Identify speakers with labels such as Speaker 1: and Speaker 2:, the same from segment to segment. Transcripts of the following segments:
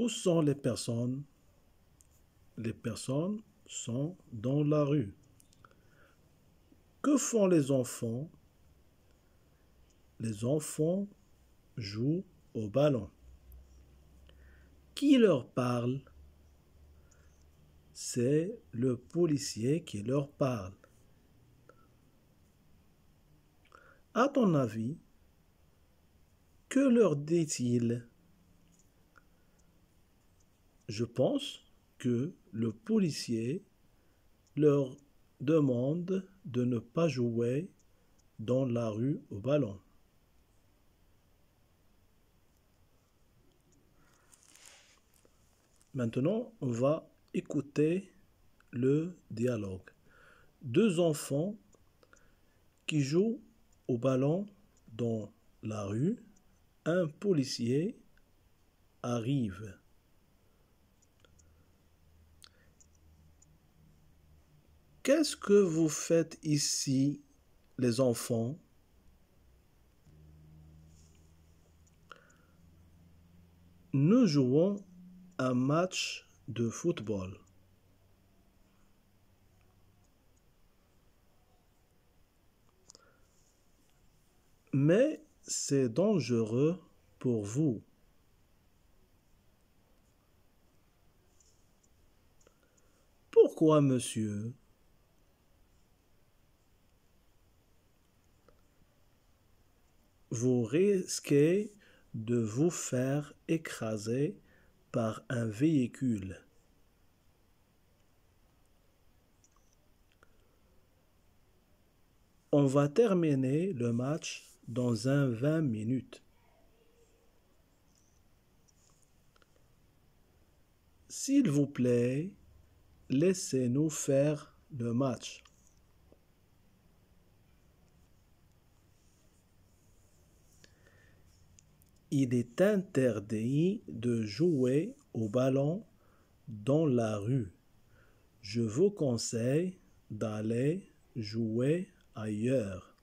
Speaker 1: Où sont les personnes? Les personnes sont dans la rue. Que font les enfants? Les enfants jouent au ballon. Qui leur parle? C'est le policier qui leur parle. À ton avis, que leur dit-il? Je pense que le policier leur demande de ne pas jouer dans la rue au ballon. Maintenant, on va écouter le dialogue. Deux enfants qui jouent au ballon dans la rue. Un policier arrive. Qu'est-ce que vous faites ici, les enfants? Nous jouons un match de football. Mais c'est dangereux pour vous. Pourquoi, monsieur? Vous risquez de vous faire écraser par un véhicule. On va terminer le match dans 20 minutes. S'il vous plaît, laissez-nous faire le match. Il est interdit de jouer au ballon dans la rue. Je vous conseille d'aller jouer ailleurs.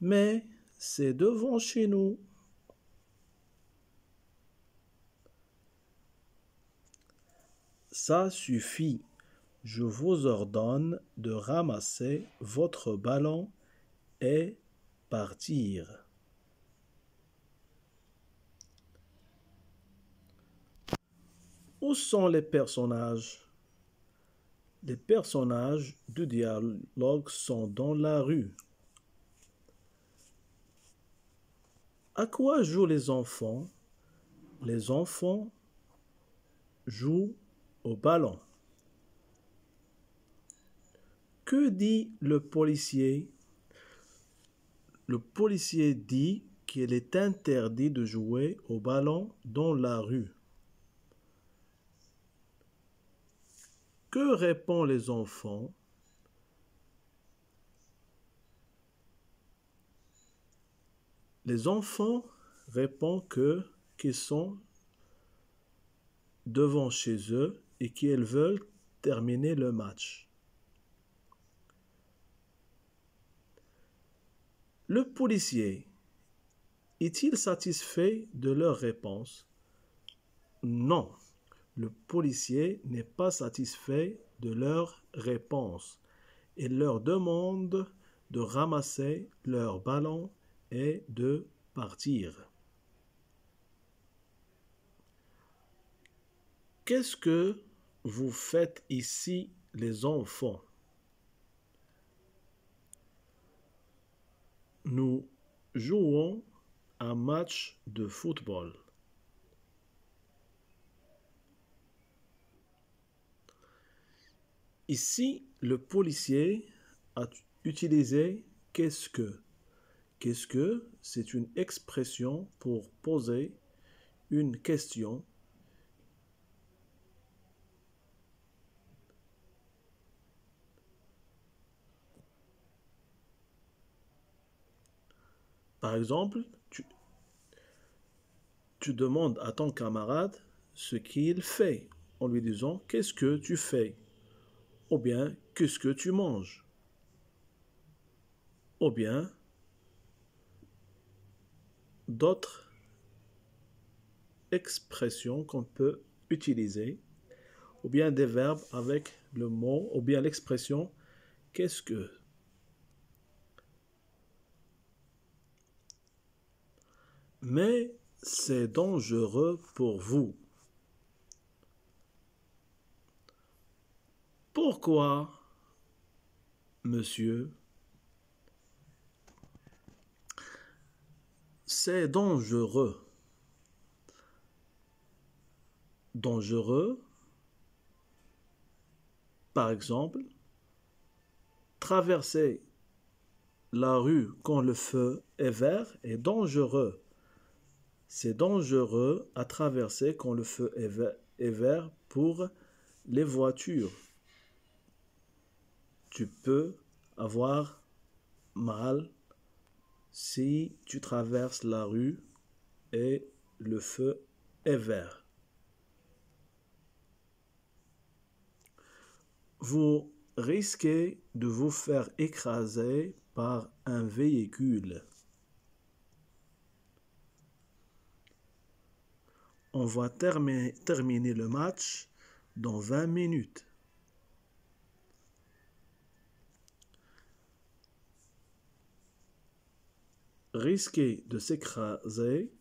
Speaker 1: Mais c'est devant chez nous. Ça suffit. Je vous ordonne de ramasser votre ballon et partir. Où sont les personnages? Les personnages du dialogue sont dans la rue. À quoi jouent les enfants? Les enfants jouent au ballon. Que dit le policier? Le policier dit qu'il est interdit de jouer au ballon dans la rue. Que répondent les enfants? Les enfants répondent qu'ils sont devant chez eux et qu'ils veulent terminer le match. Le policier est-il satisfait de leur réponse? Non, le policier n'est pas satisfait de leur réponse. Il leur demande de ramasser leur ballon et de partir. Qu'est-ce que vous faites ici, les enfants? Nous jouons un match de football. Ici, le policier a utilisé qu'est-ce que. Qu'est-ce que? C'est une expression pour poser une question. Par exemple, tu demandes à ton camarade ce qu'il fait en lui disant qu'est-ce que tu fais? Ou bien qu'est-ce que tu manges? Ou bien d'autres expressions qu'on peut utiliser, ou bien des verbes avec le mot, ou bien l'expression qu'est-ce que. Mais c'est dangereux pour vous. Pourquoi, monsieur? C'est dangereux. Dangereux, par exemple, traverser la rue quand le feu est vert est dangereux. C'est dangereux à traverser quand le feu est vert pour les voitures. Tu peux avoir mal si tu traverses la rue et le feu est vert. Vous risquez de vous faire écraser par un véhicule. On va terminer le match dans 20 minutes. Risquer de s'écraser.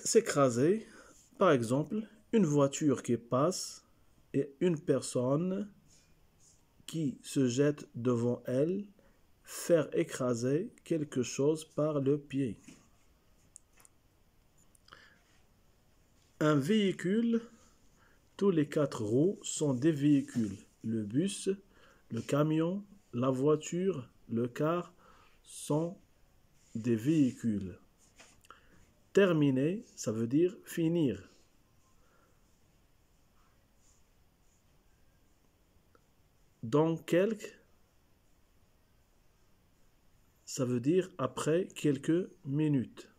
Speaker 1: S'écraser, par exemple, une voiture qui passe et une personne qui se jette devant elle, faire écraser quelque chose par le pied. Un véhicule, tous les 4 roues sont des véhicules. Le bus, le camion, la voiture, le car sont des véhicules. Terminer, ça veut dire finir. Dans quelques, ça veut dire après quelques minutes.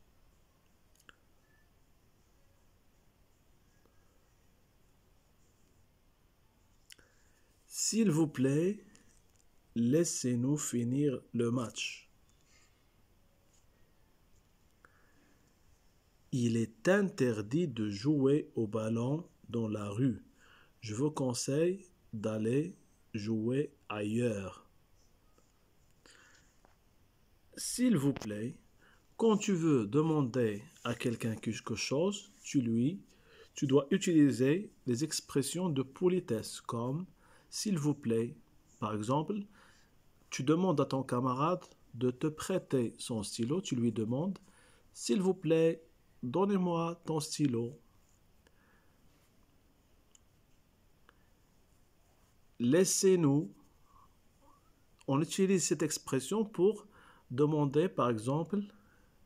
Speaker 1: S'il vous plaît, laissez-nous finir le match. Il est interdit de jouer au ballon dans la rue. Je vous conseille d'aller jouer ailleurs. S'il vous plaît, quand tu veux demander à quelqu'un quelque chose, tu dois utiliser les expressions de politesse comme s'il vous plaît. Par exemple, tu demandes à ton camarade de te prêter son stylo, tu lui demandes s'il vous plaît, donnez-moi ton stylo. Laissez-nous. On utilise cette expression pour demander, par exemple,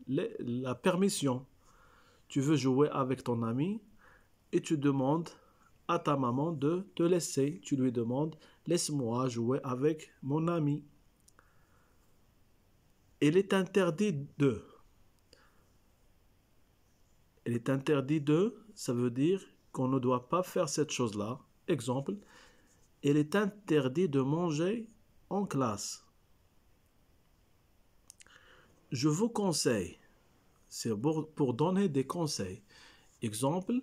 Speaker 1: la permission. Tu veux jouer avec ton ami et tu demandes à ta maman de te laisser. Tu lui demandes, laisse-moi jouer avec mon ami. Il est interdit de. Il est interdit de, ça veut dire qu'on ne doit pas faire cette chose-là. Exemple, il est interdit de manger en classe. Je vous conseille, c'est pour donner des conseils. Exemple,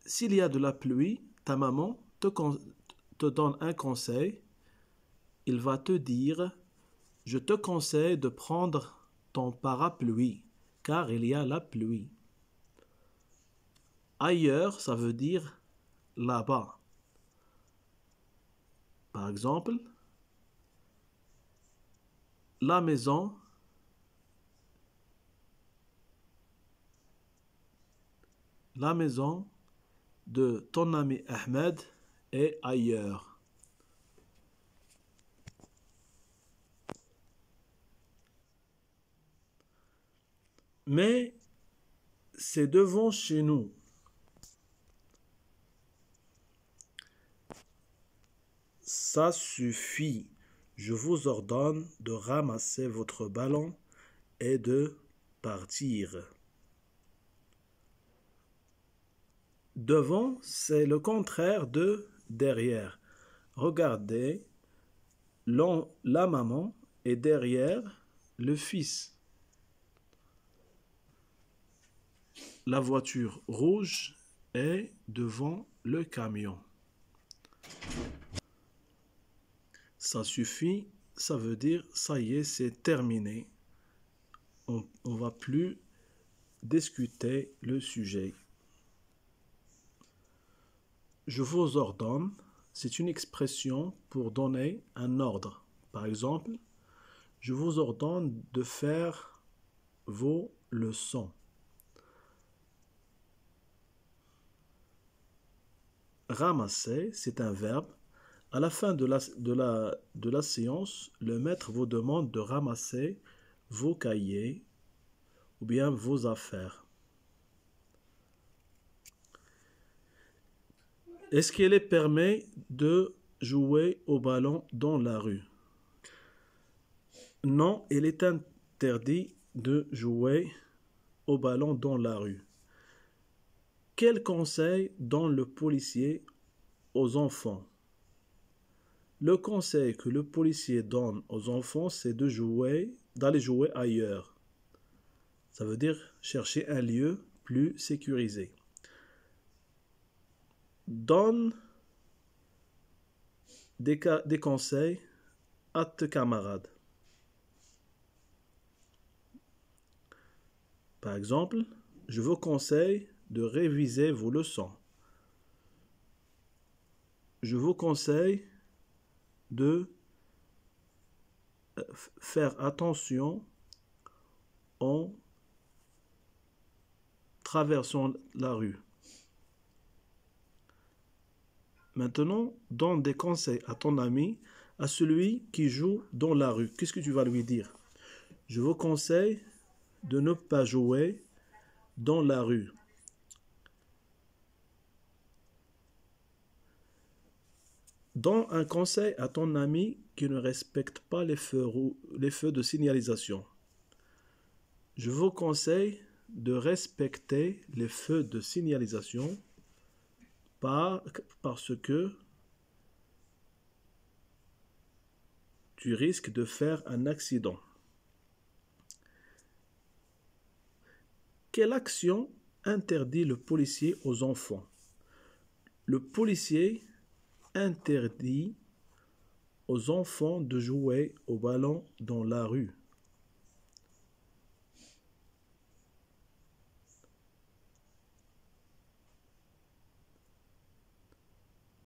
Speaker 1: s'il y a de la pluie, ta maman te donne un conseil. Il va te dire, je te conseille de prendre ton parapluie, car il y a la pluie. Ailleurs, ça veut dire là-bas. Par exemple, la maison de ton ami Ahmed est ailleurs. Mais c'est devant chez nous. Ça suffit. Je vous ordonne de ramasser votre ballon et de partir. Devant, c'est le contraire de derrière. Regardez, la maman est derrière le fils. La voiture rouge est devant le camion. Ça suffit, ça veut dire ça y est, c'est terminé. On ne va plus discuter le sujet. Je vous ordonne, c'est une expression pour donner un ordre. Par exemple, je vous ordonne de faire vos leçons. Ramasser, c'est un verbe. À la fin de la séance, le maître vous demande de ramasser vos cahiers ou bien vos affaires. Est-ce qu'il est permis de jouer au ballon dans la rue? Non, il est interdit de jouer au ballon dans la rue. Quel conseil donne le policier aux enfants? Le conseil que le policier donne aux enfants, c'est d'aller jouer ailleurs. Ça veut dire chercher un lieu plus sécurisé. Donne des conseils à tes camarades. Par exemple, je vous conseille de réviser vos leçons. Je vous conseille de faire attention en traversant la rue. Maintenant, donne des conseils à ton ami, à celui qui joue dans la rue. Qu'est-ce que tu vas lui dire? Je vous conseille de ne pas jouer dans la rue. Donne un conseil à ton ami qui ne respecte pas les feux de signalisation. Je vous conseille de respecter les feux de signalisation parce que tu risques de faire un accident. Quelle action interdit le policier aux enfants? Le policier interdit aux enfants de jouer au ballon dans la rue.